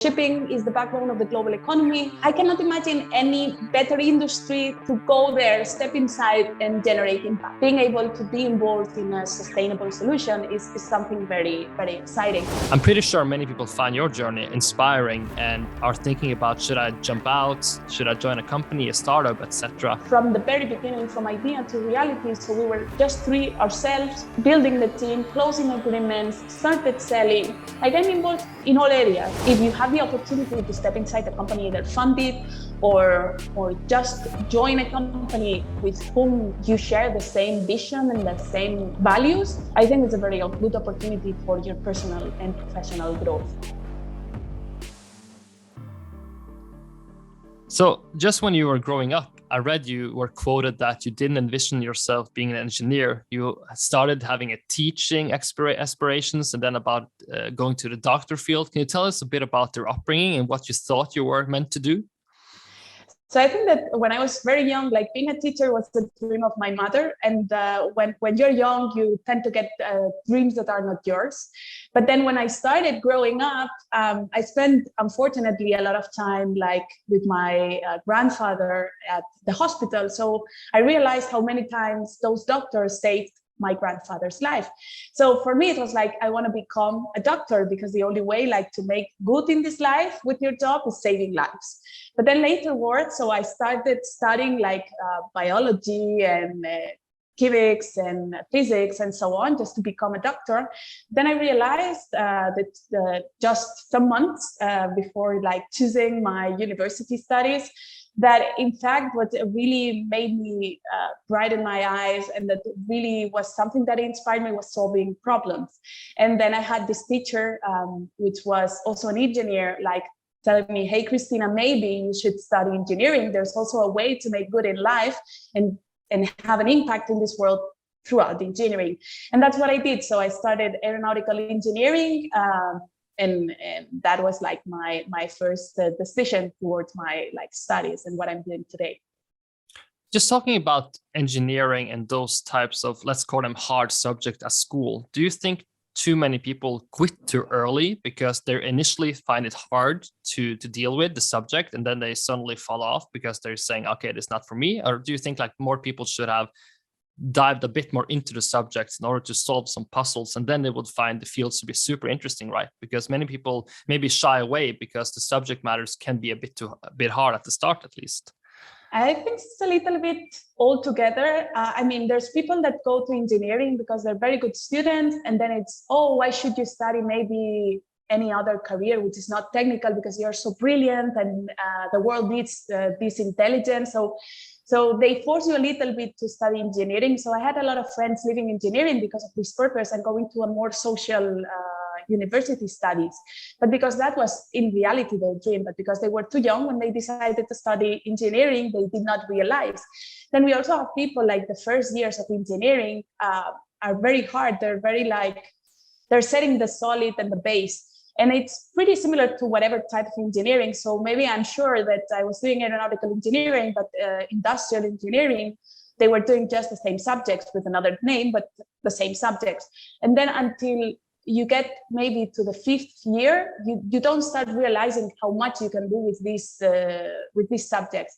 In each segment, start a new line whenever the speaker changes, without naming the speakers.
Shipping is the backbone of the global economy. I cannot imagine any better industry to go there, step inside and generate impact. Being able to be involved in a sustainable solution is something very, very exciting.
I'm pretty sure many people find your journey inspiring and are thinking about, should I jump out? Should I join a company, a startup, etc.?
From the very beginning, from idea to reality, so we were just three ourselves, building the team, closing agreements, started selling. I got involved in all areas. If you have the opportunity to step inside a company, either fund it or just join a company with whom you share the same vision and the same values, I think it's a very good opportunity for your personal and professional growth.
So just when you were growing up, I read you were quoted that you didn't envision yourself being an engineer. You started having a teaching aspirations and then about going to the doctor field. Can you tell us a bit about your upbringing and what you thought you were meant to do?
So I think that when I was very young, like being a teacher was the dream of my mother. And when you're young, you tend to get dreams that are not yours. But then when I started growing up, I spent, unfortunately, a lot of time like with my grandfather at the hospital. So I realized how many times those doctors saved my grandfather's life. So for me, it was like, I want to become a doctor because the only way like to make good in this life with your job is saving lives. But then laterwards, so I started studying like biology and chemics and physics and so on, just to become a doctor. Then I realized that just some months before like choosing my university studies, that in fact what really made me brighten my eyes and that really was something that inspired me was solving problems. And then I had this teacher, which was also an engineer, like telling me, hey, Cristina, maybe you should study engineering. There's also a way to make good in life and have an impact in this world throughout engineering. And that's what I did. So I started aeronautical engineering, and that was like my first decision towards my like studies and what I'm doing today.
Just talking about engineering and those types of, let's call them hard subjects at school, do you think too many people quit too early because they initially find it hard to deal with the subject and then they suddenly fall off because they're saying, okay, it's not for me? Or do you think like more people should have dived a bit more into the subjects in order to solve some puzzles, and then they would find the fields to be super interesting, right? Because many people maybe shy away because the subject matters can be a bit hard at the start, at least.
I think it's a little bit all together. I mean, there's people that go to engineering because they're very good students, and then it's, oh, why should you study maybe any other career which is not technical because you're so brilliant and the world needs this intelligence. So they force you a little bit to study engineering. So I had a lot of friends leaving engineering because of this purpose and going to a more social university studies. But because that was in reality their dream, but because they were too young when they decided to study engineering, they did not realize. Then we also have people like the first years of engineering are very hard. They're very like, they're setting the solid and the base. And it's pretty similar to whatever type of engineering. So maybe I'm sure that I was doing aeronautical engineering, but industrial engineering, they were doing just the same subjects with another name, but the same subjects. And then until you get maybe to the fifth year, you don't start realizing how much you can do with these subjects.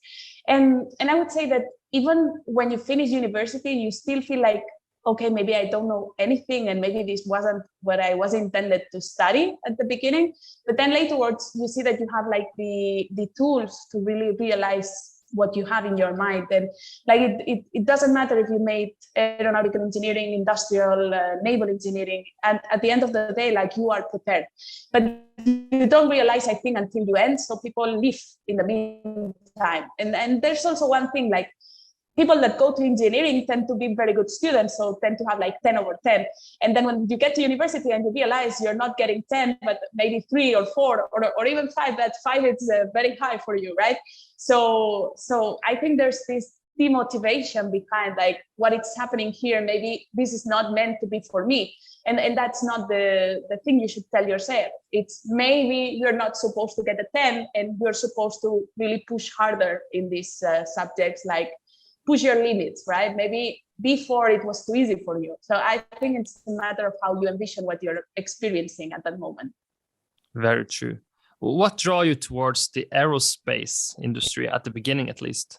And I would say that even when you finish university, you still feel like, okay, maybe I don't know anything and maybe this wasn't what I was intended to study at the beginning. But then laterwards, you see that you have like the tools to really realize what you have in your mind. And like it doesn't matter if you made aeronautical engineering, industrial, naval engineering, and at the end of the day, like you are prepared. But you don't realize, I think, until you end. So people leave in the meantime. And there's also one thing, like, people that go to engineering tend to be very good students, so tend to have like 10 over 10. And then when you get to university and you realize you're not getting 10, but maybe 3 or 4 or even 5, that 5 is very high for you, right? So I think there's this demotivation behind like what is happening here. Maybe this is not meant to be for me. And that's not the thing you should tell yourself. It's maybe you're not supposed to get a 10 and you're supposed to really push harder in these subjects, like push your limits, right? Maybe before it was too easy for you. So I think it's a matter of how you envision what you're experiencing at that moment.
Very true. What draw you towards the aerospace industry at the beginning, at least?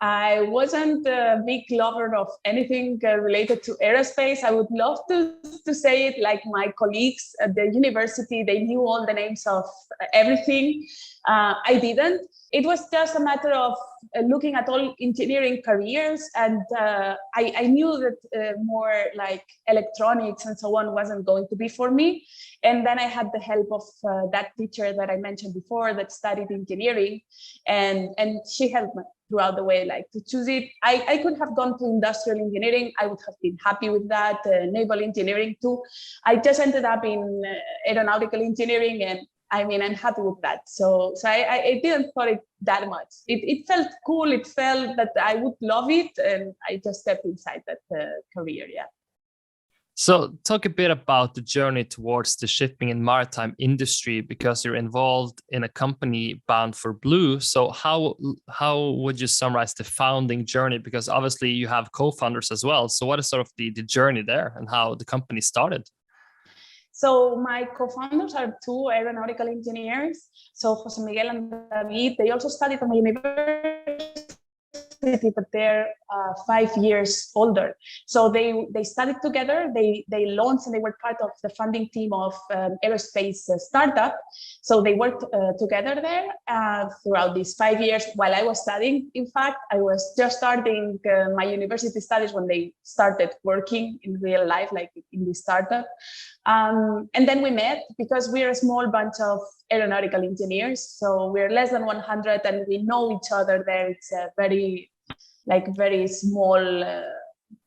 I wasn't a big lover of anything related to aerospace. I would love to say it like my colleagues at the university. They knew all the names of everything. I didn't. It was just a matter of looking at all engineering careers, and I knew that more like electronics and so on wasn't going to be for me. And then I had the help of that teacher that I mentioned before that studied engineering, and she helped me throughout the way, like to choose it. I could have gone to industrial engineering. I would have been happy with that, naval engineering too. I just ended up in aeronautical engineering, and I mean, I'm happy with that. So I didn't thought it that much. It felt cool. It felt that I would love it, and I just stepped inside that career. Yeah.
So talk a bit about the journey towards the shipping and maritime industry, because you're involved in a company Bound4Blue. So how would you summarize the founding journey? Because obviously you have co-founders as well. So what is sort of the journey there and how the company started?
So my co-founders are two aeronautical engineers. So Jose Miguel and David, they also studied at my university, but they're 5 years older. So they studied together, they launched, and they were part of the funding team of aerospace startup. So they worked together there throughout these 5 years while I was studying. In fact, I was just starting my university studies when they started working in real life, like in this startup. And then we met because we're a small bunch of aeronautical engineers. So we're less than 100 and we know each other there. It's a very small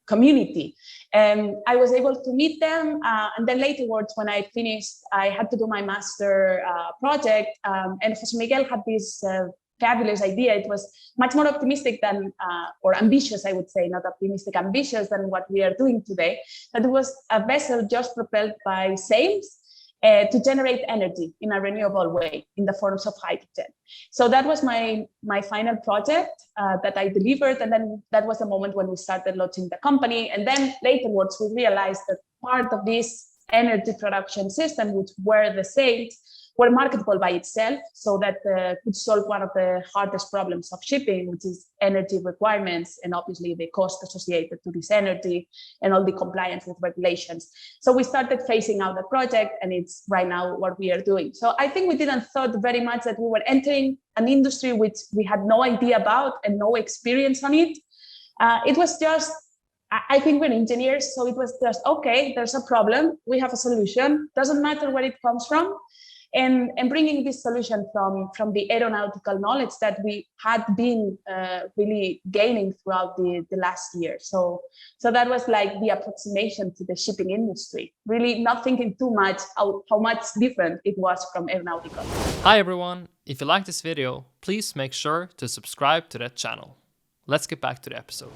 community. And I was able to meet them. And then laterwards, when I finished, I had to do my master project. And Jose Miguel had this fabulous idea. It was much more optimistic than, or ambitious, I would say, not optimistic, ambitious than what we are doing today. That it was a vessel just propelled by sails to generate energy in a renewable way in the forms of hydrogen. So that was my final project that I delivered. And then that was the moment when we started launching the company. And then laterwards, we realized that part of this energy production system, which were the sails, were marketable by itself, so that could solve one of the hardest problems of shipping, which is energy requirements and obviously the cost associated to this energy and all the compliance with regulations. So we started phasing out the project, and it's right now what we are doing. So I think we didn't thought very much that we were entering an industry which we had no idea about and no experience on it. It was just, I think we're engineers, so it was just, okay, there's a problem, we have a solution, doesn't matter where it comes from. And bringing this solution from the aeronautical knowledge that we had been really gaining throughout the last year. So that was like the approximation to the shipping industry, really not thinking too much how much different it was from aeronautical.
Hi everyone, if you like this video, please make sure to subscribe to that channel. Let's get back to the episode.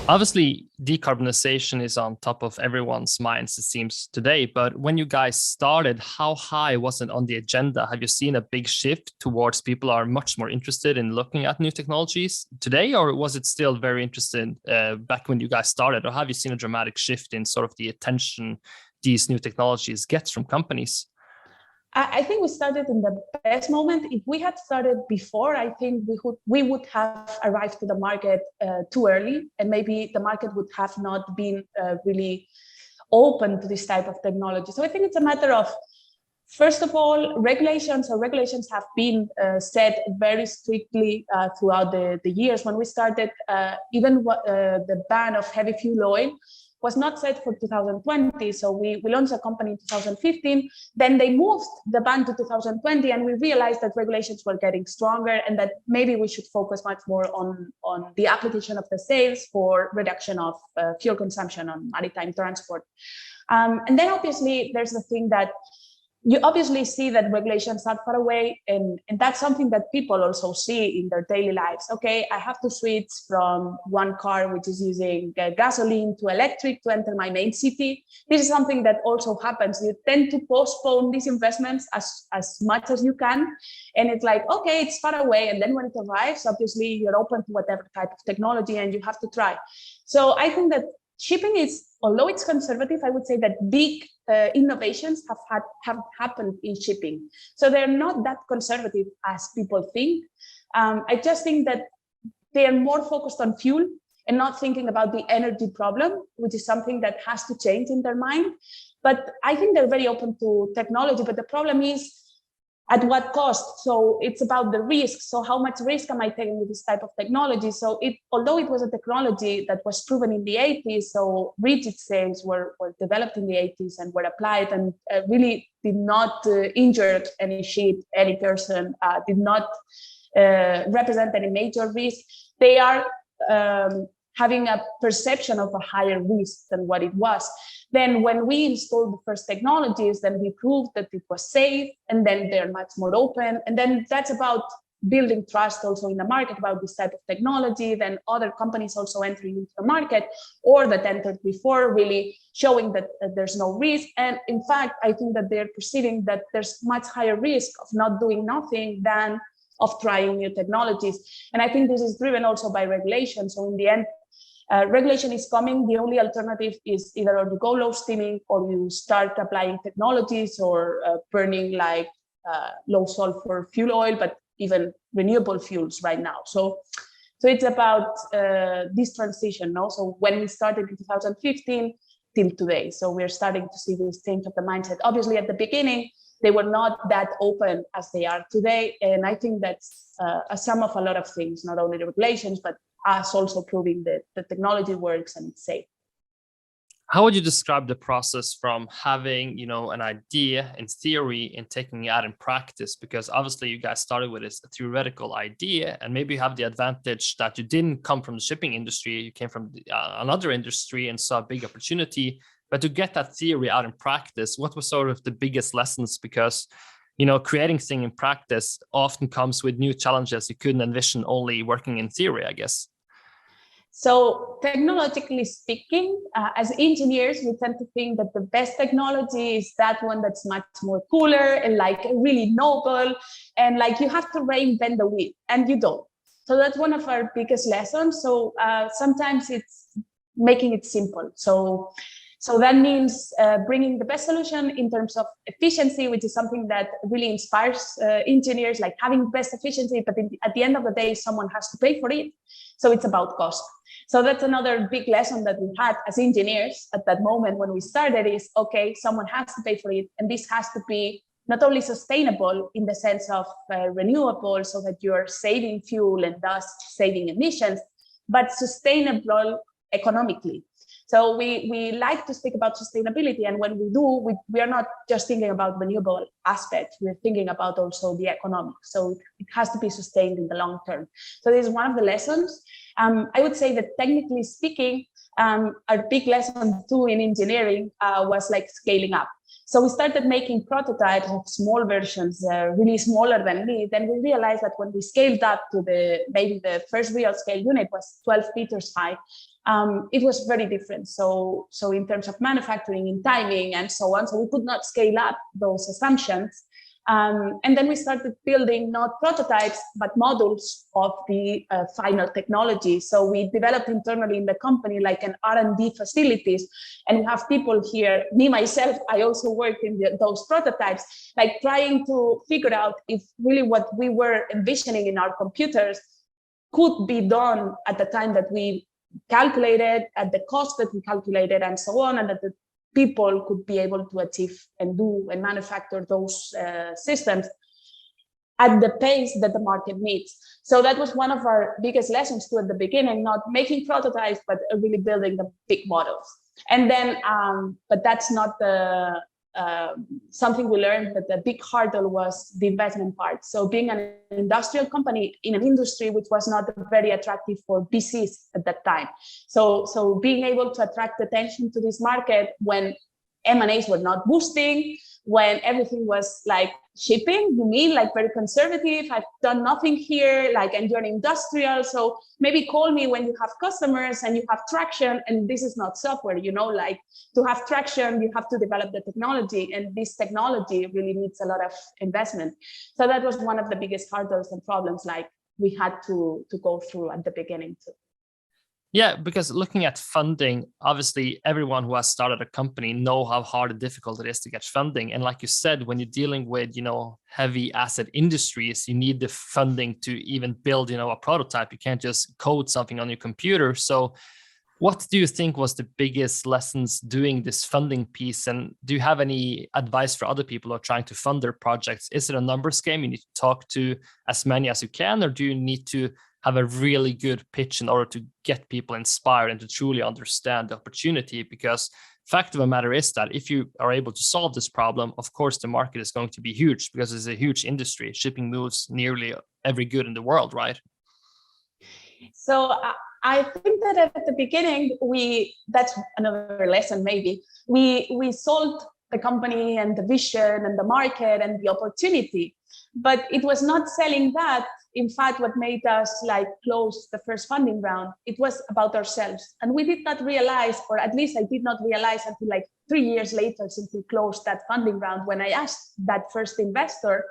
Obviously, decarbonization is on top of everyone's minds, it seems, today. But when you guys started, how high was it on the agenda? Have you seen a big shift towards people are much more interested in looking at new technologies today? Or was it still very interested back when you guys started? Or have you seen a dramatic shift in sort of the attention these new technologies get from companies?
I think we started in the best moment. If we had started before, I think we would have arrived to the market too early, and maybe the market would have not been really open to this type of technology. So I think it's a matter of, first of all, regulations have been set very strictly throughout the years. When we started, even the ban of heavy fuel oil was not set for 2020. So we launched a company in 2015. Then they moved the ban to 2020, and we realized that regulations were getting stronger and that maybe we should focus much more on the application of the sails for reduction of fuel consumption on maritime transport. And then obviously there's the thing that you obviously see that regulations are far away, and that's something that people also see in their daily lives. Okay, I have to switch from one car which is using gasoline to electric to enter my main city. This is something that also happens. You tend to postpone these investments as much as you can, and it's like, okay, it's far away, and then when it arrives, obviously you're open to whatever type of technology and you have to try. So I think that shipping is, although it's conservative, I would say that big innovations have happened in shipping. So they're not that conservative as people think. I just think that they are more focused on fuel and not thinking about the energy problem, which is something that has to change in their mind. But I think they're very open to technology, but the problem is at what cost? So it's about the risk. So how much risk am I taking with this type of technology? So although it was a technology that was proven in the 80s, so rigid sails were developed in the 80s and were applied and really did not injure any ship, any person, did not represent any major risk. They are having a perception of a higher risk than what it was. Then when we installed the first technologies, then we proved that it was safe, and then they're much more open. And then that's about building trust also in the market about this type of technology. Then other companies also entering into the market or that entered before, really showing that there's no risk. And in fact, I think that they're perceiving that there's much higher risk of not doing nothing than of trying new technologies. And I think this is driven also by regulation. So in the end, regulation is coming. The only alternative is either you go low steaming or you start applying technologies or burning like low sulfur fuel oil, but even renewable fuels right now. So it's about this transition. No? So when we started in 2015 till today, so we're starting to see this change of the mindset. Obviously, at the beginning, they were not that open as they are today. And I think that's a sum of a lot of things, not only the regulations, but us also proving that the technology works and it's safe.
How would you describe the process from having, an idea in theory and taking it out in practice? Because obviously you guys started with this theoretical idea, and maybe you have the advantage that you didn't come from the shipping industry, you came from another industry and saw a big opportunity. But to get that theory out in practice, what was sort of the biggest lessons? Because creating things in practice often comes with new challenges you couldn't envision only working in theory, I guess.
So technologically speaking, as engineers, we tend to think that the best technology is that one that's much more cooler and like really noble, and like you have to reinvent the wheel, and you don't. So that's one of our biggest lessons. So sometimes it's making it simple. So that means bringing the best solution in terms of efficiency, which is something that really inspires engineers, like having best efficiency, but at the end of the day, someone has to pay for it. So it's about cost. So that's another big lesson that we had as engineers at that moment when we started is, okay, someone has to pay for it. And this has to be not only sustainable in the sense of renewable, so that you're saving fuel and thus saving emissions, but sustainable economically. So we like to speak about sustainability, and when we do, we are not just thinking about renewable aspects, we're thinking about also the economic. So it has to be sustained in the long term. So this is one of the lessons. I would say that technically speaking, our big lesson too in engineering was like scaling up. So we started making prototypes of small versions, really smaller than me. Then we realized that when we scaled up to maybe the first real scale unit was 12 meters high, it was very different. So in terms of manufacturing, in timing, and so on. So we could not scale up those assumptions. And then we started building not prototypes, but models of the final technology. So we developed internally in the company like an R&D facilities, and we have people here, me, myself, I also worked in those prototypes, like trying to figure out if really what we were envisioning in our computers could be done at the time that we calculated, at the cost that we calculated, and so on, and that the people could be able to achieve and do and manufacture those systems at the pace that the market needs. So that was one of our biggest lessons too at the beginning, not making prototypes, but really building the big models. And then, but that's not the something we learned, but the big hurdle was the investment part. So being an industrial company in an industry which was not very attractive for VCs at that time. So being able to attract attention to this market when M&As were not boosting, when everything was like shipping, you mean like very conservative, I've done nothing here, like, and you're an industrial, so maybe call me when you have customers and you have traction, and this is not software, like to have traction, you have to develop the technology, and this technology really needs a lot of investment. So that was one of the biggest hurdles and problems like we had to go through at the beginning too.
Yeah, because looking at funding, obviously everyone who has started a company know how hard and difficult it is to get funding. And like you said, when you're dealing with, heavy asset industries, you need the funding to even build, a prototype. You can't just code something on your computer. So what do you think was the biggest lessons doing this funding piece? And do you have any advice for other people who are trying to fund their projects? Is it a numbers game? You need to talk to as many as you can, or do you need to have a really good pitch in order to get people inspired and to truly understand the opportunity? Because fact of the matter is that if you are able to solve this problem, of course, the market is going to be huge because it's a huge industry. Shipping moves nearly every good in the world, right?
So I think that at the beginning, that's another lesson maybe, we sold the company and the vision and the market and the opportunity, but it was not selling that. In fact, what made us close the first funding round, it was about ourselves. And we did not realize, or at least I did not realize until 3 years later since we closed that funding round, when I asked that first investor,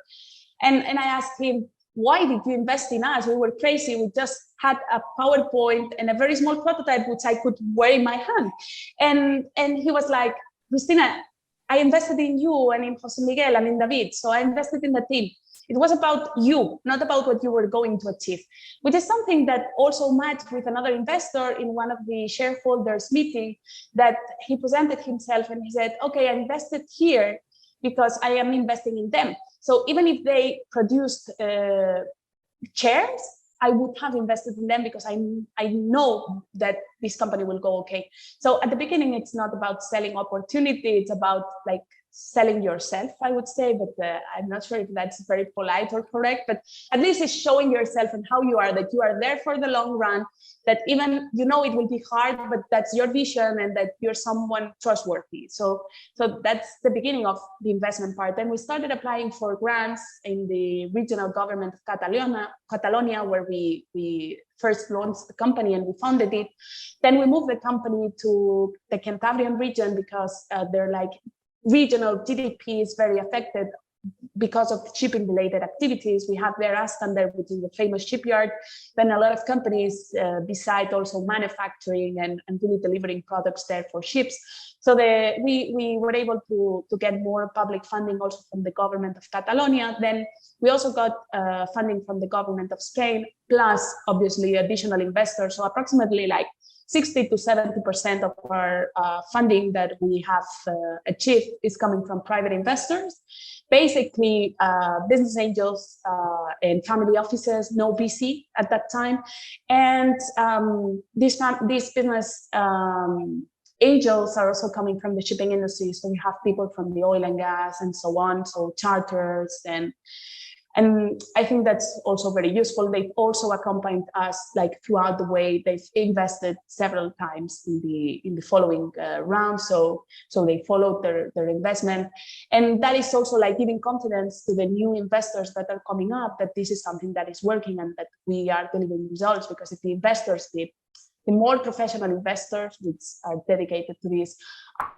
and I asked him, why did you invest in us? We were crazy. We just had a PowerPoint and a very small prototype, which I could wear in my hand. And he was like, Cristina, I invested in you and in Jose Miguel and in David. So I invested in the team. It was about you, not about what you were going to achieve, which is something that also matched with another investor in one of the shareholders meeting, that he presented himself and he said, okay, I invested here because I am investing in them. So even if they produced chairs, I would have invested in them because I know that this company will go okay. So at the beginning, it's not about selling opportunity. It's about selling yourself, I would say, but I'm not sure if that's very polite or correct, but at least it's showing yourself and how you are, that you are there for the long run, that even, it will be hard, but that's your vision and that you're someone trustworthy. So that's the beginning of the investment part. Then we started applying for grants in the regional government of Catalonia, where we first launched the company and we founded it. Then we moved the company to the Cantabrian region because they're regional GDP is very affected because of shipping related activities. We have there Astander, which is the famous shipyard. Then a lot of companies, besides also manufacturing and really delivering products there for ships. So we were able to get more public funding also from the government of Catalonia. Then we also got funding from the government of Spain, plus obviously additional investors. So approximately 60 to 70% of our funding that we have achieved is coming from private investors, basically business angels and family offices, no VC at that time. And these business angels are also coming from the shipping industry. So we have people from the oil and gas and so on, so charters and I think that's also very useful. They've also accompanied us throughout the way. They've invested several times in the following round. So they followed their investment. And that is also giving confidence to the new investors that are coming up that this is something that is working and that we are delivering results. Because if the investors did, the more professional investors which are dedicated to this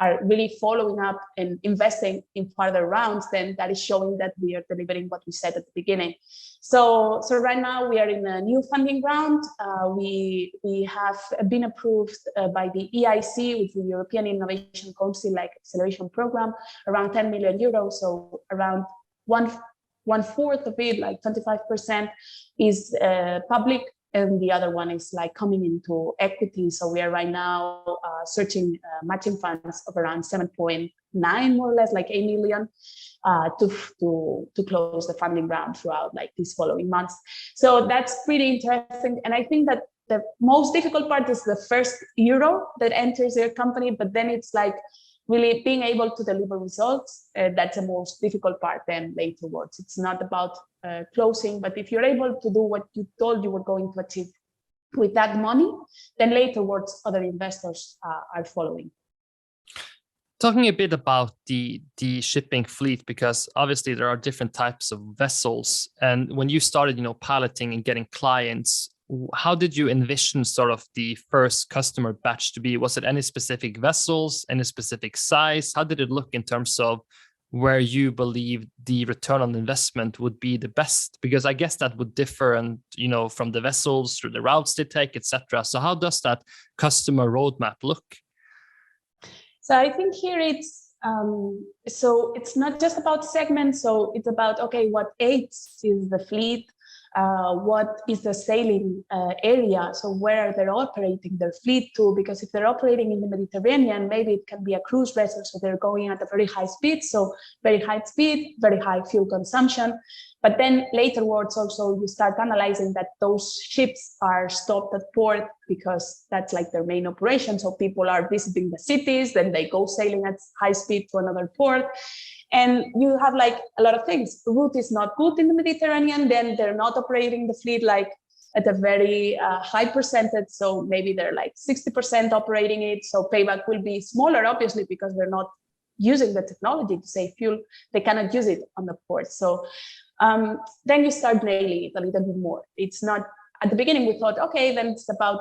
are really following up and investing in further rounds, then that is showing that we are delivering what we said at the beginning. So right now we are in a new funding round. We have been approved by the EIC, which is the European Innovation Council acceleration program, around 10 million euros. So around one fourth of it, 25%, is public. And the other one is coming into equity. So we are right now searching matching funds of around 7.9, more or less, 8 million to close the funding round throughout these following months. So that's pretty interesting. And I think that the most difficult part is the first euro that enters your company, but then it's really being able to deliver results. That's the most difficult part then later towards. It's not about closing, but if you're able to do what you told you were going to achieve with that money, then later towards other investors are following.
Talking a bit about the shipping fleet, because obviously there are different types of vessels. And when you started, piloting and getting clients, how did you envision sort of the first customer batch to be? Was it any specific vessels, any specific size? How did it look in terms of where you believe the return on investment would be the best? Because I guess that would differ, and from the vessels through the routes they take, etc. So how does that customer roadmap look?
So I think here so it's not just about segments. So it's about, okay, what aids is the fleet? What is the sailing area? So where they're operating their fleet to? Because if they're operating in the Mediterranean, maybe it can be a cruise vessel. So they're going at a very high speed. So very high speed, very high fuel consumption. But then laterwards also you start analyzing that those ships are stopped at port because that's like their main operation. So people are visiting the cities, then they go sailing at high speed to another port. And you have like a lot of things. The route is not good in the Mediterranean, then they're not operating the fleet like at a very high percentage. So maybe they're like 60% operating it. So payback will be smaller, obviously, because they're not using the technology to save fuel. They cannot use it on the port. So then you start nailing it a little bit more. It's not, at the beginning we thought, okay, then it's about,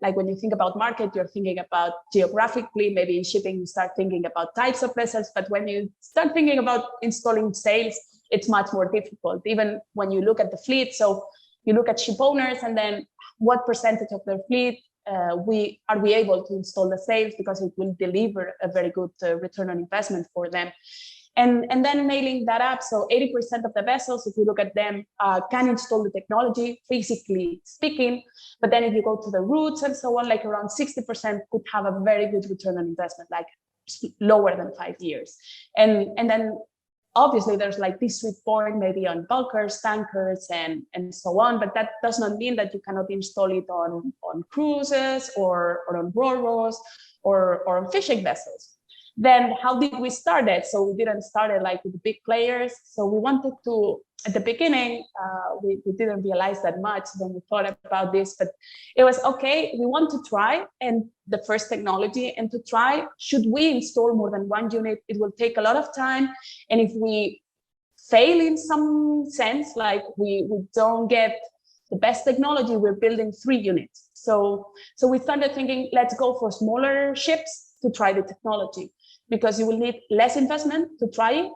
like when you think about market, you're thinking about geographically, maybe in shipping, you start thinking about types of vessels. But when you start thinking about installing sails, it's much more difficult. Even when you look at the fleet, so you look at ship owners and then what percentage of their fleet we able to install the sails, because it will deliver a very good return on investment for them. And then nailing that up. So 80% of the vessels, if you look at them, can install the technology, physically speaking. But then if you go to the routes and so on, like around 60% could have a very good return on investment, like lower than 5 years. And then obviously there's like this sweet point maybe on bulkers, tankers, and so on. But that does not mean that you cannot install it on cruises or on ro-ros or on fishing vessels. Then how did we start it? So we didn't start it like with the big players. So we wanted to, at the beginning, we didn't realize that much when we thought about this, but it was, okay, we want to try and the first technology, and to try, should we install more than one unit? It will take a lot of time. And if we fail in some sense, like we don't get the best technology, we're building 3 units. So we started thinking, let's go for smaller ships to try the technology, because you will need less investment to try it,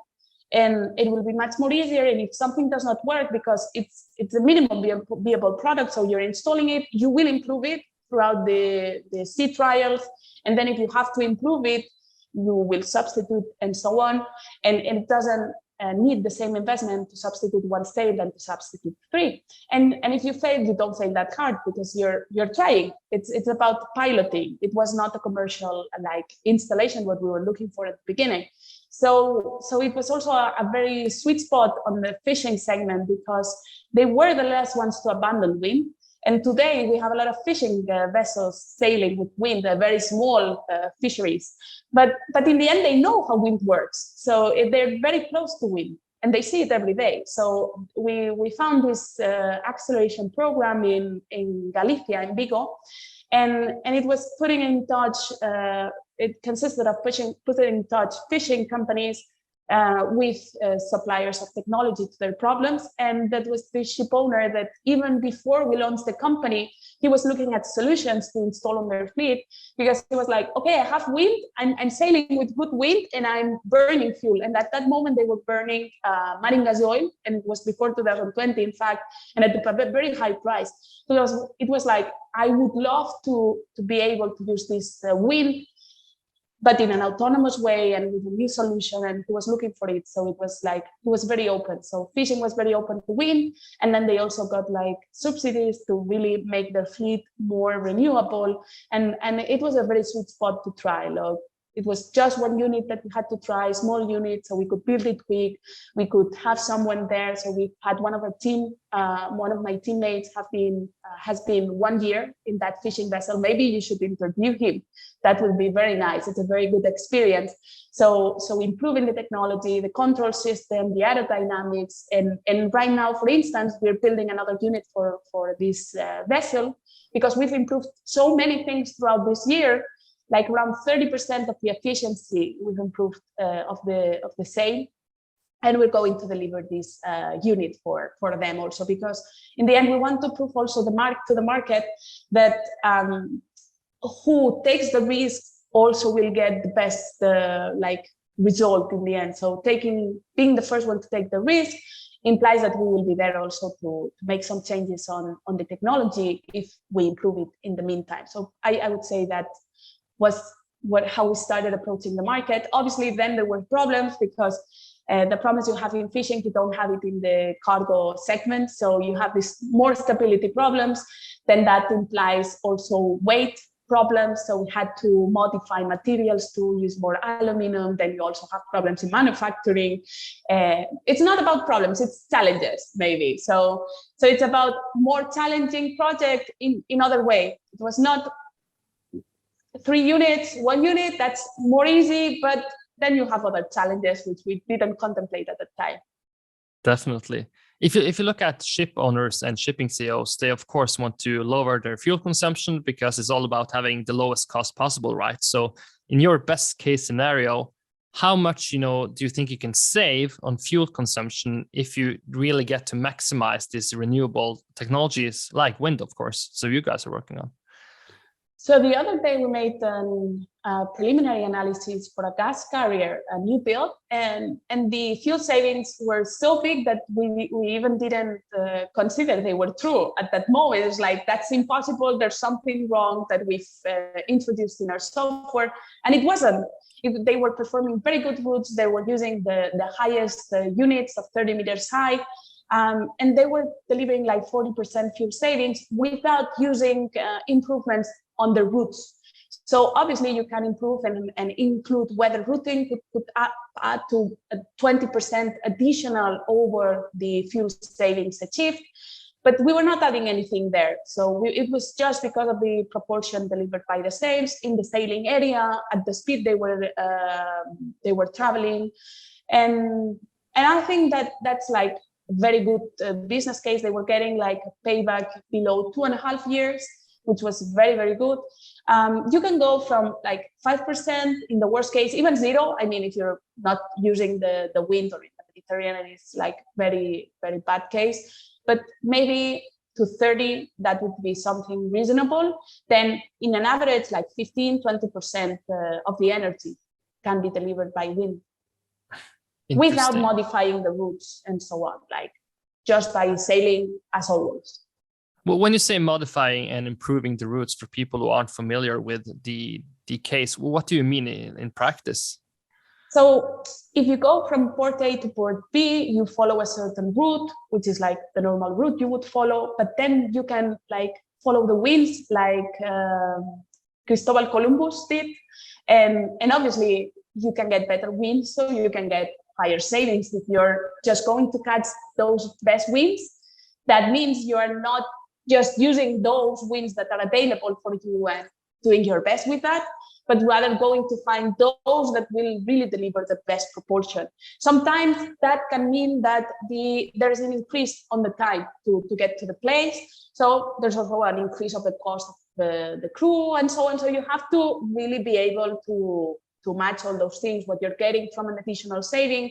and it will be much more easier. And if something does not work, because it's a minimum viable product, so you're installing it, you will improve it throughout the sea trials. And then if you have to improve it, you will substitute and so on. And it doesn't need the same investment to substitute 1 sail than to substitute 3. And if you fail, you don't fail that hard, because you're trying. It's about piloting. It was not a commercial like installation what we were looking for at the beginning. So it was also a very sweet spot on the fishing segment, because they were the last ones to abandon wind. And today we have a lot of fishing vessels sailing with wind, very small fisheries. But in the end, they know how wind works. So they're very close to wind and they see it every day. So we found this acceleration program in Galicia, in Vigo, and it was putting in touch, it consisted of putting in touch fishing companies with suppliers of technology to their problems. And that was the ship owner that even before we launched the company, he was looking at solutions to install on their fleet, because he was like, okay, I have wind, I'm sailing with good wind and I'm burning fuel. And at that moment they were burning marine gas oil, and it was before 2020, in fact, and at a very high price. So it was like, I would love to be able to use this wind, but in an autonomous way and with a new solution, and he was looking for it. So it was like, he was very open. So fishing was very open to wind. And then they also got like subsidies to really make their fleet more renewable. And it was a very sweet spot to try. Like, it was just 1 unit that we had to try, small unit, so we could build it quick. We could have someone there. So we had one of our team, one of my teammates has been 1 year in that fishing vessel. Maybe you should interview him. That would be very nice. It's a very good experience. So improving the technology, the control system, the aerodynamics, and right now, for instance, we're building another unit for this vessel, because we've improved so many things throughout this year. Like around 30% of the efficiency we've improved of the sail, and we're going to deliver this unit for them also, because in the end we want to prove also to the market that who takes the risk also will get the best result in the end. So being the first one to take the risk implies that we will be there also to make some changes on the technology if we improve it in the meantime. So I would say that was how we started approaching the market. Obviously, then there were problems because the problems you have in fishing, you don't have it in the cargo segment. So you have these more stability problems. Then that implies also weight problems. So we had to modify materials to use more aluminum. Then you also have problems in manufacturing. It's not about problems, it's challenges maybe. So it's about more challenging project in other way. It was not 3 units, 1 unit, that's more easy, but then you have other challenges which we didn't contemplate at the time.
Definitely. If you look at ship owners and shipping CEOs, they of course want to lower their fuel consumption because it's all about having the lowest cost possible, right? So in your best case scenario, how much, do you think you can save on fuel consumption if you really get to maximize these renewable technologies like wind, of course? So you guys are working on.
So the other day we made a preliminary analysis for a gas carrier, a new build, and the fuel savings were so big that we even didn't consider they were true at that moment. It was like, that's impossible. There's something wrong that we've introduced in our software, and it wasn't. They were performing very good routes. They were using the highest units of 30 meters high. And they were delivering like 40% fuel savings without using improvements on the routes. So obviously you can improve and include weather routing, could add to 20% additional over the fuel savings achieved, but we were not adding anything there. So it was just because of the proportion delivered by the sales in the sailing area at the speed they were traveling. And I think that's like very good business case. They were getting like a payback below 2.5 years, which was very, very good. You can go from like 5% in the worst case, even 0. I mean, if you're not using the wind or in the Mediterranean, it's like very, very bad case, but maybe to 30, that would be something reasonable. Then in an average, like 15-20% of the energy can be delivered by wind without modifying the routes and so on, like just by sailing as always.
Well, when you say modifying and improving the routes for people who aren't familiar with the case, what do you mean in practice?
So if you go from port A to port B, you follow a certain route, which is like the normal route you would follow, but then you can like follow the winds like Cristobal Columbus did. And obviously you can get better winds, so you can get higher savings if you're just going to catch those best winds. That means you are not just using those winds that are available for you and doing your best with that, but rather going to find those that will really deliver the best proportion. Sometimes that can mean that there's an increase on the time to get to the place. So there's also an increase of the cost of the crew and so on. So you have to really be able to match all those things, what you're getting from an additional saving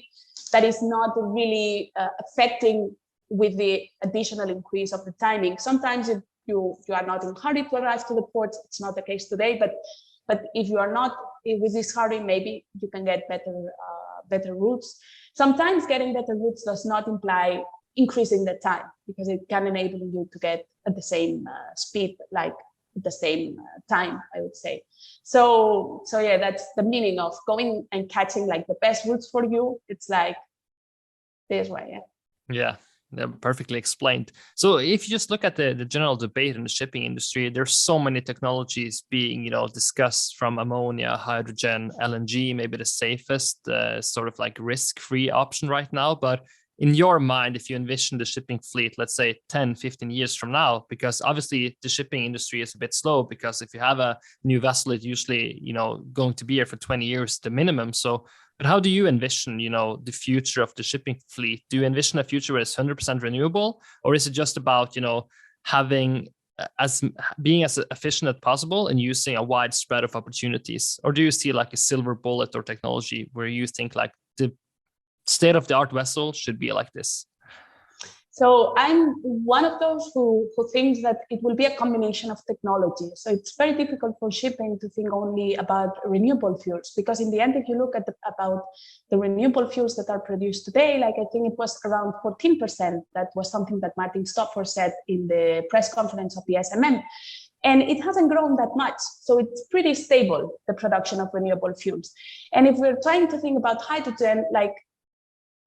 that is not really affecting with the additional increase of the timing. Sometimes if you are not in a hurry to arrive to the port, it's not the case today, but if you are not with this hurry, maybe you can get better routes. Sometimes getting better routes does not imply increasing the time, because it can enable you to get at the same speed, like at the same time, I would say. So yeah, that's the meaning of going and catching like the best routes for you. It's like this way,
yeah. Yeah, perfectly explained. So if you just look at the general debate in the shipping industry, there's so many technologies being, discussed, from ammonia, hydrogen, LNG, maybe the safest sort of like risk-free option right now. But in your mind, if you envision the shipping fleet, let's say 10, 15 years from now, because obviously the shipping industry is a bit slow, because if you have a new vessel, it's usually, going to be here for 20 years, the minimum. So, but how do you envision, the future of the shipping fleet? Do you envision a future where it's 100% renewable, or is it just about, being as efficient as possible and using a wide spread of opportunities? Or do you see like a silver bullet or technology where you think like the state-of-the-art vessel should be like this?
So I'm one of those who thinks that it will be a combination of technology. So it's very difficult for shipping to think only about renewable fuels, because in the end, if you look at about the renewable fuels that are produced today, like I think it was around 14%. That was something that Martin Stopford said in the press conference of the SMM. And it hasn't grown that much. So it's pretty stable, the production of renewable fuels. And if we're trying to think about hydrogen, like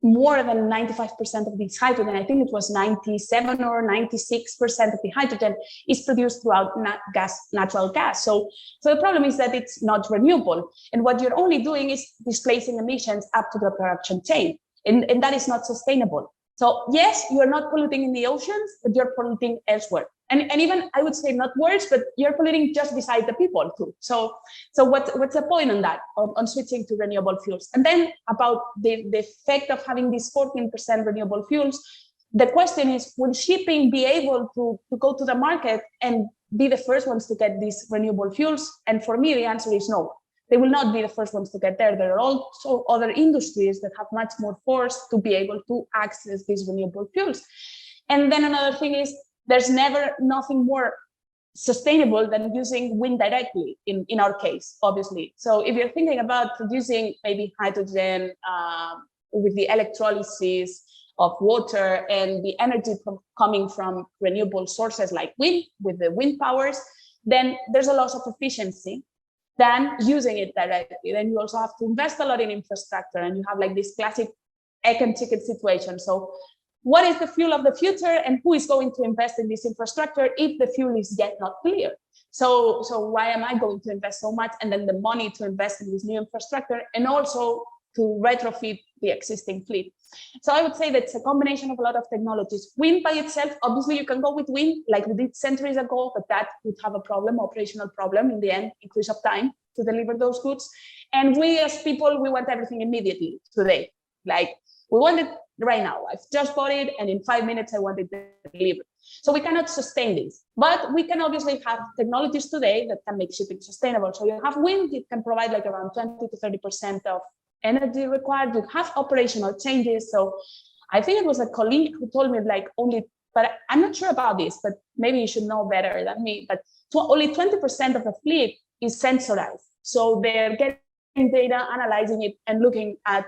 more than 95% of this hydrogen, I think it was 97 or 96% of the hydrogen is produced throughout natural gas. So the problem is that it's not renewable. And what you're only doing is displacing emissions up to the production chain. And that is not sustainable. So yes, you're not polluting in the oceans, but you're polluting elsewhere. And even I would say not worse, but you're polluting just beside the people too. So what's the point on that, on switching to renewable fuels? And then about the effect of having these 14% renewable fuels, the question is, will shipping be able to go to the market and be the first ones to get these renewable fuels? And for me, the answer is no. They will not be the first ones to get there. There are also other industries that have much more force to be able to access these renewable fuels. And then another thing is, there's never nothing more sustainable than using wind directly in our case, obviously. So if you're thinking about producing maybe hydrogen with the electrolysis of water and the energy coming from renewable sources like wind, with the wind powers, then there's a loss of efficiency than using it directly. Then you also have to invest a lot in infrastructure, and you have like this classic egg and chicken situation. So what is the fuel of the future, and who is going to invest in this infrastructure if the fuel is yet not clear? So why am I going to invest so much and then the money to invest in this new infrastructure and also to retrofit the existing fleet? So I would say that it's a combination of a lot of technologies. Wind by itself, obviously you can go with wind like we did centuries ago, but that would have a problem, operational problem in the end, increase of time to deliver those goods. And we as people, we want everything immediately today. Like we want it right now. I've just bought it and in 5 minutes I want it delivered. So we cannot sustain this, but we can obviously have technologies today that can make shipping sustainable. So you have wind, it can provide like around 20 to 30% of energy required. You have operational changes. So I think it was a colleague who told me like only, but I'm not sure about this, but maybe you should know better than me, but only 20% of the fleet is sensorized. So they're getting data, analyzing it and looking at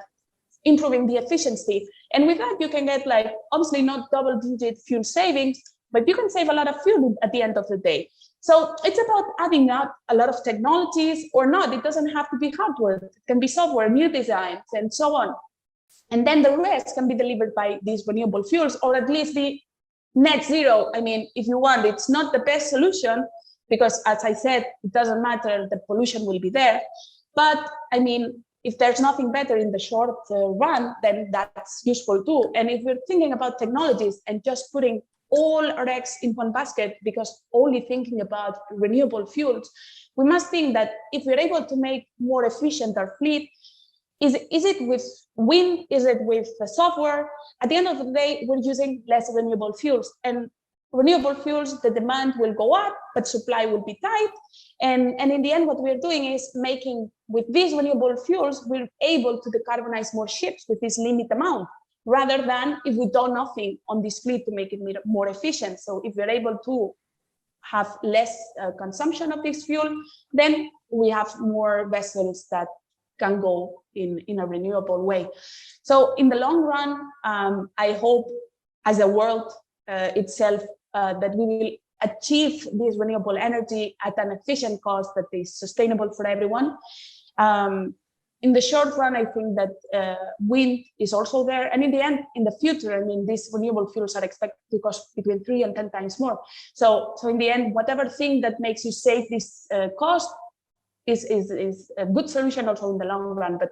improving the efficiency. And with that, you can get like, obviously not double-digit fuel savings, but you can save a lot of fuel at the end of the day. So it's about adding up a lot of technologies or not. It doesn't have to be hardware. It can be software, new designs, and so on. And then the rest can be delivered by these renewable fuels, or at least the net zero. I mean, if you want, it's not the best solution because, as I said, it doesn't matter, the pollution will be there. But I mean, if there's nothing better in the short run, then that's useful too. And if we're thinking about technologies and just putting all our eggs in one basket because only thinking about renewable fuels, we must think that if we're able to make more efficient our fleet, is it with wind, is it with the software? At the end of the day, we're using less renewable fuels, and renewable fuels, the demand will go up, but supply will be tight. And in the end, what we're doing is making, with these renewable fuels, we're able to decarbonize more ships with this limit amount, rather than if we do nothing on this fleet to make it more efficient. So if we're able to have less consumption of this fuel, then we have more vessels that can go in a renewable way. So in the long run, I hope as a world itself that we will achieve this renewable energy at an efficient cost that is sustainable for everyone. In the short run, I think that wind is also there. And in the end, in the future, I mean, these renewable fuels are expected to cost between 3 and 10 times more. So in the end, whatever thing that makes you save this cost is a good solution also in the long run. But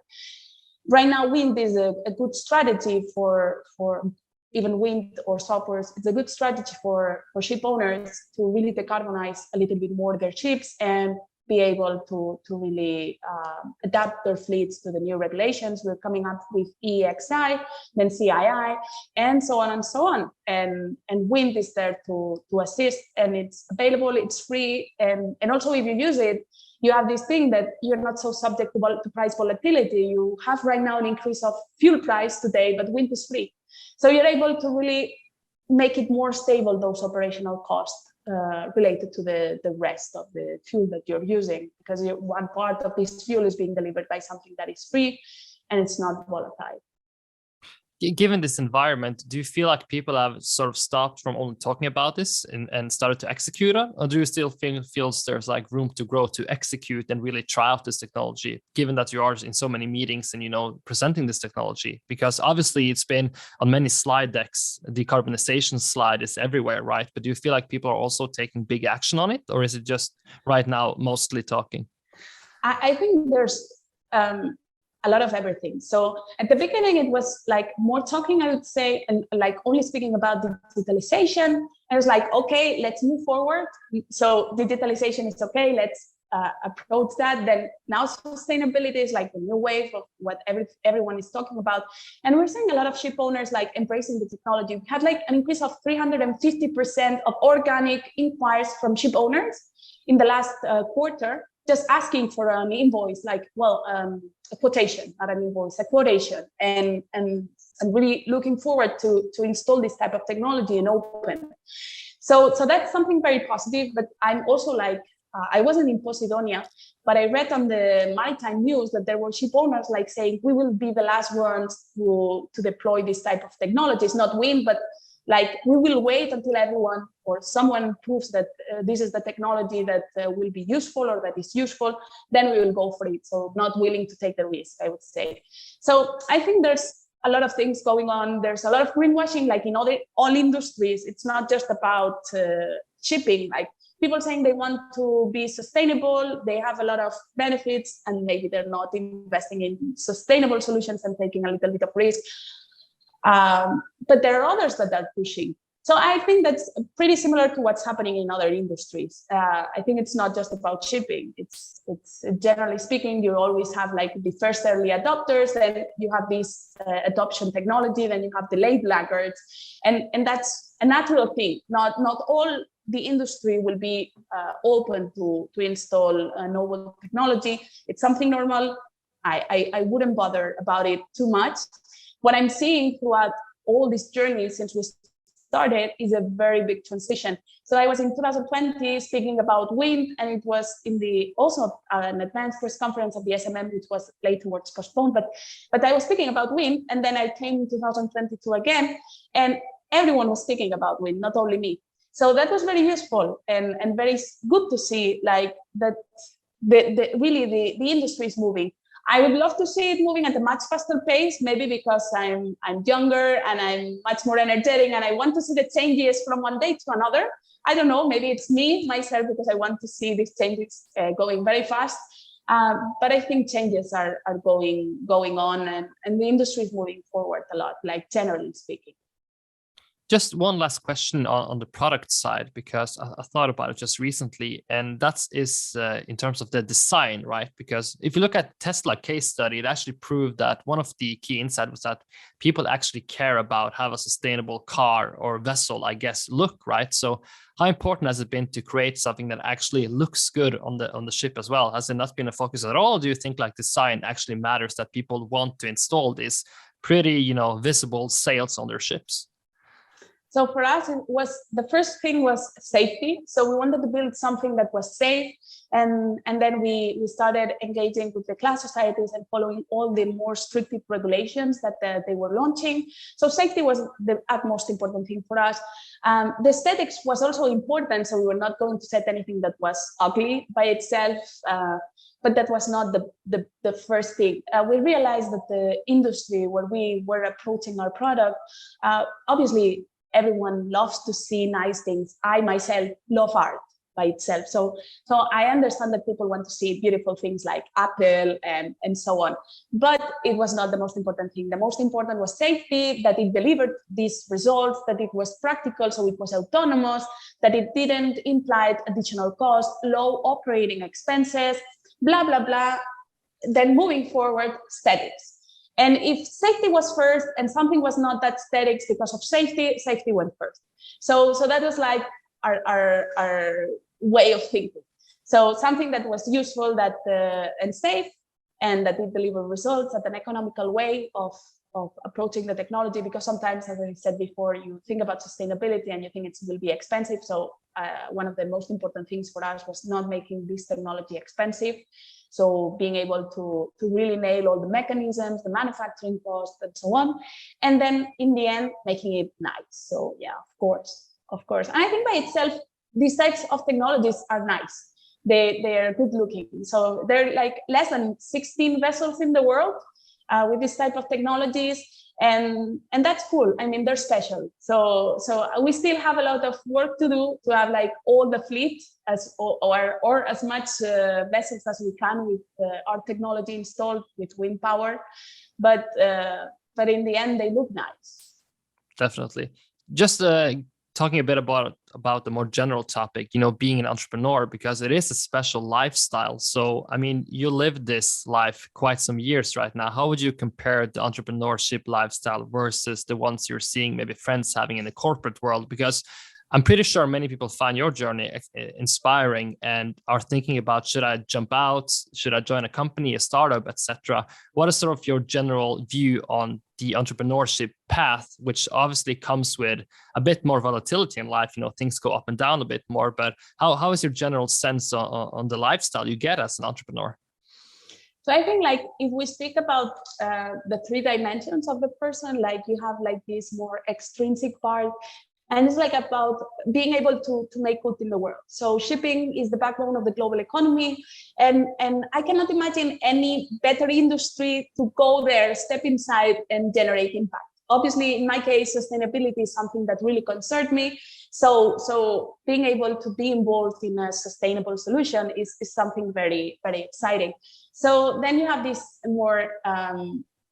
right now, wind is a good strategy for even wind or software. It's a good strategy for ship owners to really decarbonize a little bit more their ships and be able to really adapt their fleets to the new regulations. We're coming up with EEXI, then CII, and so on and so on. And wind is there to assist, and it's available, it's free. And also if you use it, you have this thing that you're not so subject to price volatility. You have right now an increase of fuel price today, but wind is free. So you're able to really make it more stable, those operational costs related to the rest of the fuel that you're using, because one part of this fuel is being delivered by something that is free and it's not volatile.
Given this environment, do you feel like people have sort of stopped from only talking about this and started to execute it? Or do you still feel there's like room to grow, to execute and really try out this technology, given that you are in so many meetings and, presenting this technology? Because obviously it's been on many slide decks, decarbonization slide is everywhere, right? But do you feel like people are also taking big action on it? Or is it just right now mostly talking?
I think there's a lot of everything. So at the beginning, it was like more talking, I would say, and like only speaking about digitalization. I was like, okay, let's move forward. So digitalization is okay, let's approach that. Then now sustainability is like the new wave of what everyone is talking about. And we're seeing a lot of ship owners like embracing the technology. We had like an increase of 350% of organic inquiries from ship owners in the last quarter, just asking for an invoice, like, a quotation, not an invoice, a quotation, and really looking forward to install this type of technology and open. So that's something very positive. But I'm also like, I wasn't in Posidonia, but I read on the maritime news that there were ship owners like saying, we will be the last ones to deploy this type of technologies, not wind, but like we will wait until everyone or someone proves that this is the technology that will be useful or that is useful, then we will go for it. So not willing to take the risk, I would say. So I think there's a lot of things going on. There's a lot of greenwashing, like in all industries. It's not just about shipping, like people saying they want to be sustainable, they have a lot of benefits, and maybe they're not investing in sustainable solutions and taking a little bit of risk. But there are others that are pushing. So I think that's pretty similar to what's happening in other industries. I think it's not just about shipping. It's generally speaking, you always have like the first early adopters, then you have this adoption technology, then you have the late laggards, and that's a natural thing. Not all the industry will be open to install novel technology. It's something normal. I wouldn't bother about it too much. What I'm seeing throughout all this journey since we started is a very big transition. So I was in 2020 speaking about wind, and it was in also an advanced press conference of the SMM, which was laterwards postponed. But I was speaking about wind, and then I came in 2022 again, and everyone was speaking about wind, not only me. So that was very useful and very good to see, like that really the industry is moving. I would love to see it moving at a much faster pace, maybe because I'm younger and I'm much more energetic and I want to see the changes from one day to another. I don't know, maybe it's myself, because I want to see these changes going very fast. But I think changes are going on, and the industry is moving forward a lot, like generally speaking.
Just one last question on the product side, because I thought about it just recently, and that is in terms of the design, right? Because if you look at Tesla case study, it actually proved that one of the key insights was that people actually care about how a sustainable car or vessel, I guess, look, right? So how important has it been to create something that actually looks good on the ship as well? Has it not been a focus at all? Do you think like design actually matters, that people want to install these pretty, visible sails on their ships?
So for us, the first thing was safety. So we wanted to build something that was safe. And then we started engaging with the class societies and following all the more stricter regulations that they were launching. So safety was the utmost important thing for us. The aesthetics was also important. So we were not going to set anything that was ugly by itself. But that was not the first thing. We realized that the industry where we were approaching our product, obviously, everyone loves to see nice things. I myself love art by itself. So I understand that people want to see beautiful things like Apple and so on. But it was not the most important thing. The most important was safety, that it delivered these results, that it was practical, so it was autonomous, that it didn't imply additional cost, low operating expenses, blah, blah, blah. Then moving forward, aesthetics. And if safety was first and something was not that aesthetics because of safety went first. So that was like our way of thinking. So something that was useful and safe, and that it delivered results at an economical way of approaching the technology, because sometimes, as I said before, you think about sustainability and you think it will be expensive. So one of the most important things for us was not making this technology expensive. So being able to really nail all the mechanisms, the manufacturing cost, and so on. And then in the end, making it nice. So yeah, of course. And I think by itself, these types of technologies are nice. They are good looking. So there are like less than 16 vessels in the world with this type of technologies. And that's cool. I mean, they're special. So we still have a lot of work to do to have like all the fleet or as much vessels as we can with our technology installed with wind power. But in the end, they look nice.
Definitely. Just talking a bit about the more general topic, being an entrepreneur, because it is a special lifestyle. So, I mean, you live this life quite some years right now. How would you compare the entrepreneurship lifestyle versus the ones you're seeing maybe friends having in the corporate world? Because I'm pretty sure many people find your journey inspiring and are thinking about, should I jump out? Should I join a company, a startup, etc.? What is sort of your general view on the entrepreneurship path, which obviously comes with a bit more volatility in life? Things go up and down a bit more, but how is your general sense on the lifestyle you get as an entrepreneur?
So I think like if we speak about the 3 dimensions of the person, like you have like this more extrinsic part, and it's like about being able to make good in the world. So shipping is the backbone of the global economy. And I cannot imagine any better industry to go there, step inside and generate impact. Obviously, in my case, sustainability is something that really concerned me. So being able to be involved in a sustainable solution is something very, very exciting. So then you have this more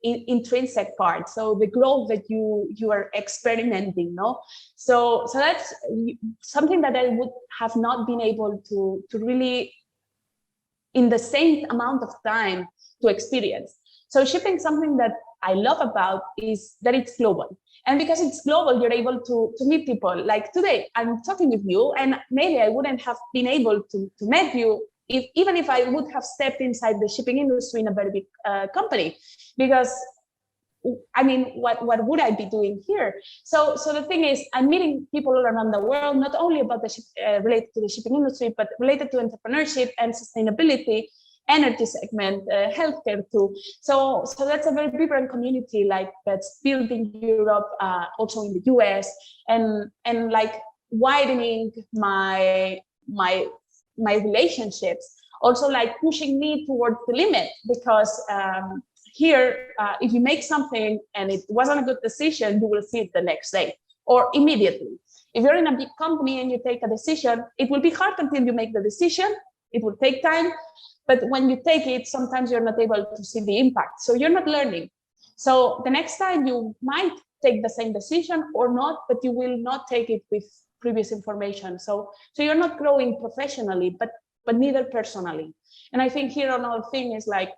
intrinsic part, so the growth that you are experimenting, no? So that's something that I would have not been able to really in the same amount of time to experience. So shipping, something that I love about is that it's global. And because it's global, you're able to meet people. Like today, I'm talking with you, and maybe I wouldn't have been able to meet you even if I would have stepped inside the shipping industry in a very big company, because I mean, what would I be doing here? So the thing is, I'm meeting people all around the world, not only about the related to the shipping industry, but related to entrepreneurship and sustainability, energy segment, healthcare too. So that's a very vibrant community, like that's built in Europe, also in the US, and like widening my relationships, also like pushing me towards the limit, because here, if you make something and it wasn't a good decision, you will see it the next day or immediately. If you're in a big company and you take a decision, it will be hard until you make the decision. It will take time, but when you take it, sometimes you're not able to see the impact. So you're not learning. So the next time you might take the same decision or not, but you will not take it with previous information. So you're not growing professionally, but neither personally. And I think here another thing is like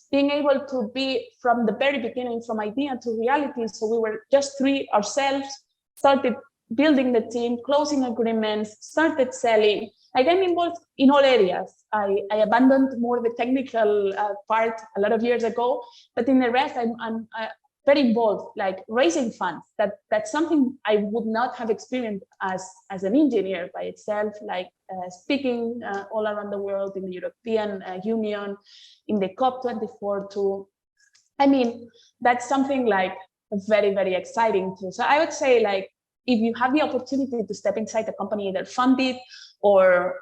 being able to be from the very beginning, from idea to reality. So we were just 3 ourselves, started building the team, closing agreements, started selling. Like I'm involved in all areas. I abandoned more the technical part a lot of years ago, but in the rest, I'm very involved, like raising funds. That's something I would not have experienced as an engineer by itself, like speaking all around the world in the European Union, in the COP24 too. I mean, that's something like very, very exciting too. So I would say, like, if you have the opportunity to step inside a company, either fund it or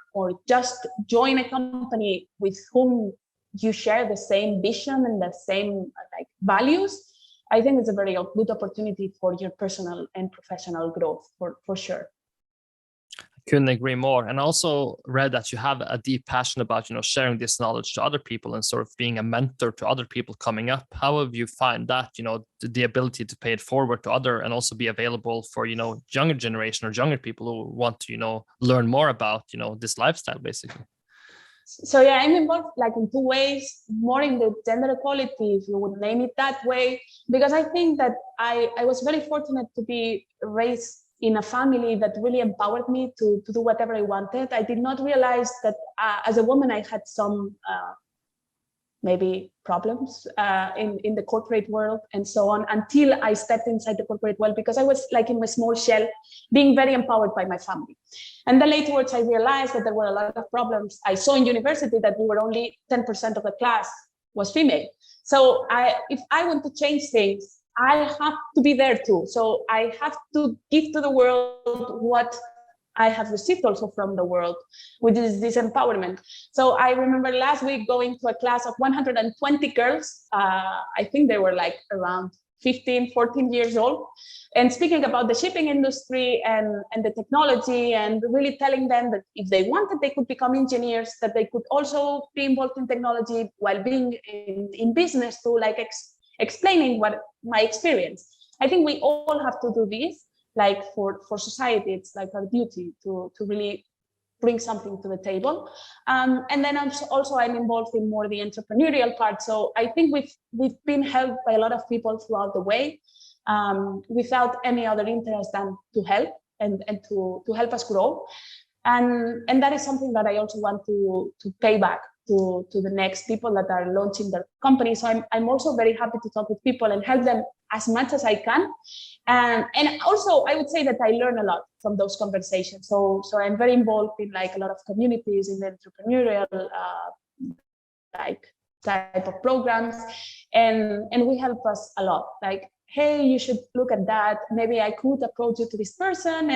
just join a company with whom you share the same vision and the same like values, I think it's a very good opportunity for your personal and professional growth, for sure.
I couldn't agree more. And I also read that you have a deep passion about, sharing this knowledge to other people and sort of being a mentor to other people coming up. How have you find that, the ability to pay it forward to other and also be available for, younger generation or younger people who want to, learn more about, this lifestyle, basically?
So yeah, I'm involved like in 2 ways, more in the gender equality, if you would name it that way, because I think that I was very fortunate to be raised in a family that really empowered me to do whatever I wanted. I did not realize that as a woman, I had some maybe problems in the corporate world and so on, until I stepped inside the corporate world, because I was like in my small shell, being very empowered by my family. And then laterwards, I realized that there were a lot of problems. I saw in university that we were only 10% of the class was female. So if I want to change things, I have to be there too. So I have to give to the world what I have received also from the world, which is this empowerment. So I remember last week going to a class of 120 girls. I think they were like around 15, 14 years old, and speaking about the shipping industry and the technology, and really telling them that if they wanted, they could become engineers, that they could also be involved in technology while being in business too, like explaining what my experience. I think we all have to do this. Like for society, it's like our duty to really bring something to the table. And then I'm involved in more the entrepreneurial part. So I think we've been helped by a lot of people throughout the way, without any other interest than to help and to help us grow. And that is something that I also want to pay back to the next people that are launching their company. So I'm also very happy to talk with people and help them as much as I can. And also I would say that I learn a lot from those conversations. So I'm very involved in like a lot of communities in the entrepreneurial like type of programs, and we help us a lot. Like, hey, you should look at that. Maybe I could approach you to this person,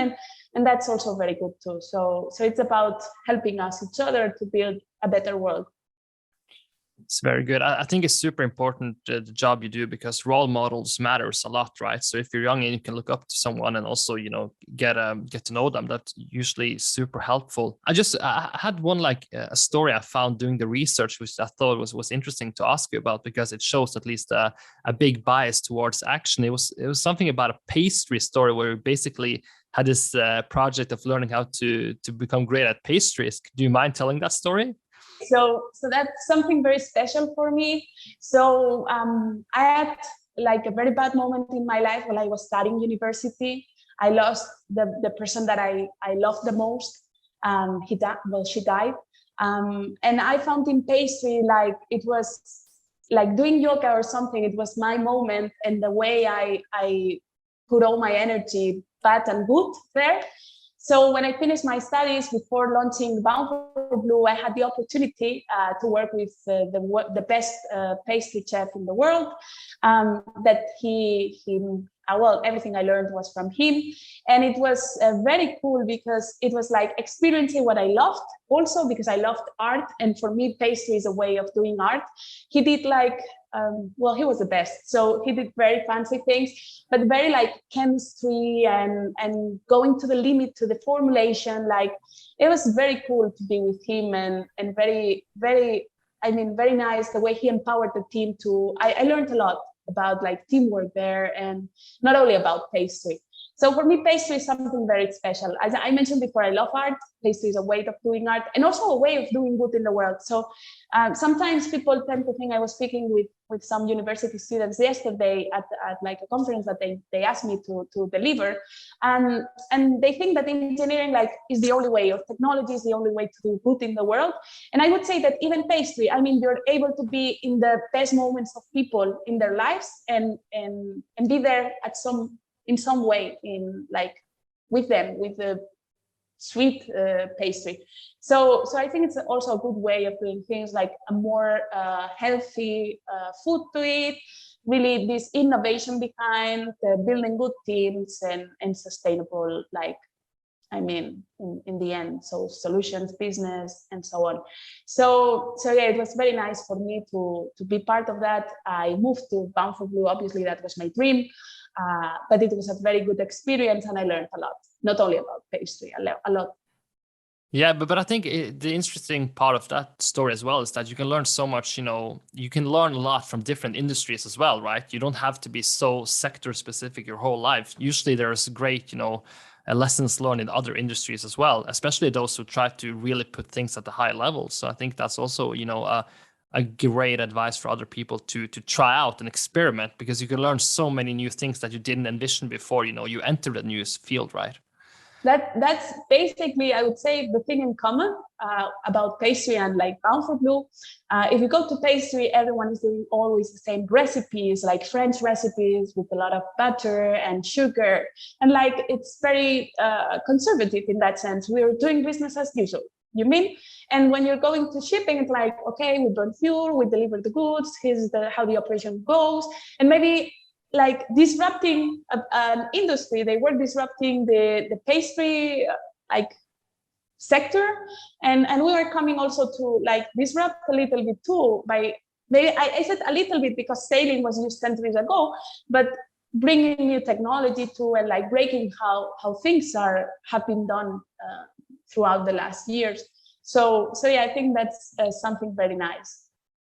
and that's also very good too. So it's about helping us each other to build a better world.
It's very good. I think it's super important, the job you do, because role models matters a lot, right? So if you're young and you can look up to someone and also, get to know them, that's usually super helpful. I had one a story I found doing the research, which I thought was interesting to ask you about, because it shows at least a big bias towards action. It was something about a pastry story where we basically had this project of learning how to become great at pastries. Do you mind telling that story?
So that's something very special for me. So I had like a very bad moment in my life while I was studying university. I lost the person that I loved the most. She died. And I found in pastry, like it was like doing yoga or something. It was my moment, and the way I put all my energy, bad and good, there. So when I finished my studies before launching Bound4Blue, I had the opportunity to work with the best pastry chef in the world. That everything I learned was from him. And it was very cool because it was like experiencing what I loved, also because I loved art. And for me, pastry is a way of doing art. He did he was the best. So he did very fancy things, but very like chemistry and going to the limit to the formulation. Like it was very cool to be with him, and very, very, very nice the way he empowered the team to, I learned a lot about like teamwork there, and not only about pastry. So for me, pastry is something very special. As I mentioned before, I love art. Pastry is a way of doing art, and also a way of doing good in the world. So sometimes people tend to think, I was speaking with some university students yesterday at like a conference that they asked me to deliver, and they think that engineering is the only way, or technology is the only way to do good in the world. And I would say that even pastry, you're able to be in the best moments of people in their lives, and be there in some way, with them, with the sweet pastry. So I think it's also a good way of doing things, like a more healthy food to eat, really this innovation behind building good teams and sustainable, in the end, so solutions, business, and so on. So yeah, it was very nice for me to be part of that. I moved to Bound4Blue. Obviously, that was my dream. But it was a very good experience, and I learned a lot, not only about pastry, a lot.
Yeah, but I think the interesting part of that story as well is that you can learn so much, you can learn a lot from different industries as well, right? You don't have to be so sector specific your whole life. Usually there's great, lessons learned in other industries as well, especially those who try to really put things at the high level. So I think that's also, a great advice for other people to try out and experiment, because you can learn so many new things that you didn't envision before, you entered a new field, right?
That's basically, I would say, the thing in common about pastry and like Bound4Blue. If you go to pastry, everyone is doing always the same recipes, like French recipes with a lot of butter and sugar, and like it's very conservative in that sense. We're doing business as usual. You mean? And when you're going to shipping, it's like, okay, we burn fuel, we deliver the goods. Here's how the operation goes, and maybe like disrupting an industry. They were disrupting the pastry like sector, and we were coming also to like disrupt a little bit too by maybe I said a little bit because sailing was used centuries ago, but bringing new technology to and like breaking how things have been done throughout the last years. So yeah, I think that's something very nice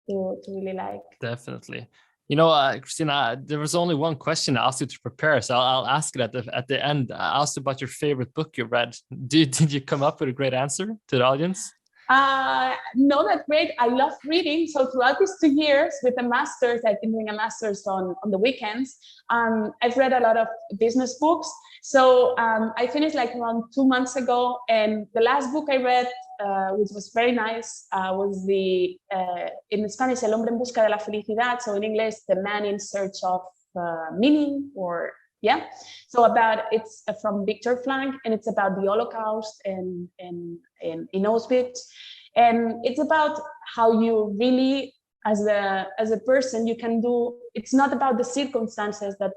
to really like.
Definitely. You know, Cristina, there was only one question I asked you to prepare, so I'll ask it at the end. I asked about your favorite book you read. Did you come up with a great answer to the audience?
Not that great. I love reading. So throughout these 2 years with a master's, I've been doing a master's on the weekends. I've read a lot of business books. So I finished like around 2 months ago. And the last book I read, which was very nice, was in Spanish, El hombre en busca de la felicidad. So in English, The Man in Search of Meaning, or yeah. So it's from Victor Frank, and it's about the Holocaust and in Auschwitz. And it's about how you really, as a person, you can do, it's not about the circumstances that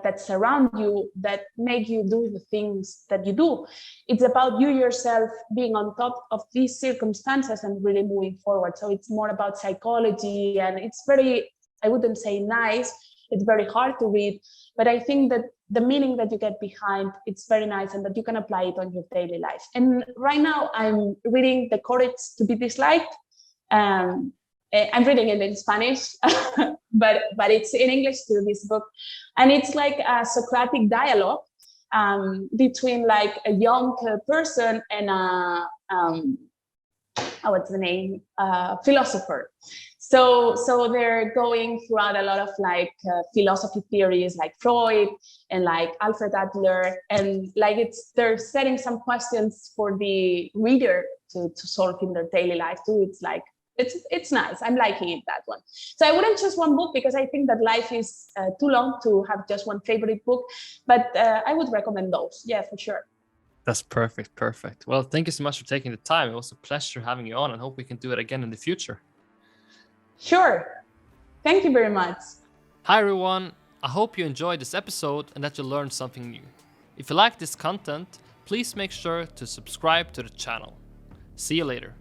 that surround you that make you do the things that you do. It's about you yourself being on top of these circumstances and really moving forward. So it's more about psychology, and it's very, I wouldn't say nice, it's very hard to read, but I think that the meaning that you get behind, it's very nice, and that you can apply it on your daily life. And right now I'm reading The Courage to be Disliked. I'm reading it in Spanish, but it's in English too, this book. And it's like a Socratic dialogue between like a young person and what's the name? Philosopher. So they're going throughout a lot of like philosophy theories like Freud and like Alfred Adler, and like they're setting some questions for the reader to solve in their daily life too. It's like, it's nice. I'm liking it, that one. So I wouldn't choose one book because I think that life is too long to have just one favorite book, but I would recommend those. Yeah, for sure.
That's perfect. Well, thank you so much for taking the time. It was a pleasure having you on, and hope we can do it again in the future.
Sure. Thank you very much.
Hi, everyone. I hope you enjoyed this episode and that you learned something new. If you like this content, please make sure to subscribe to the channel. See you later.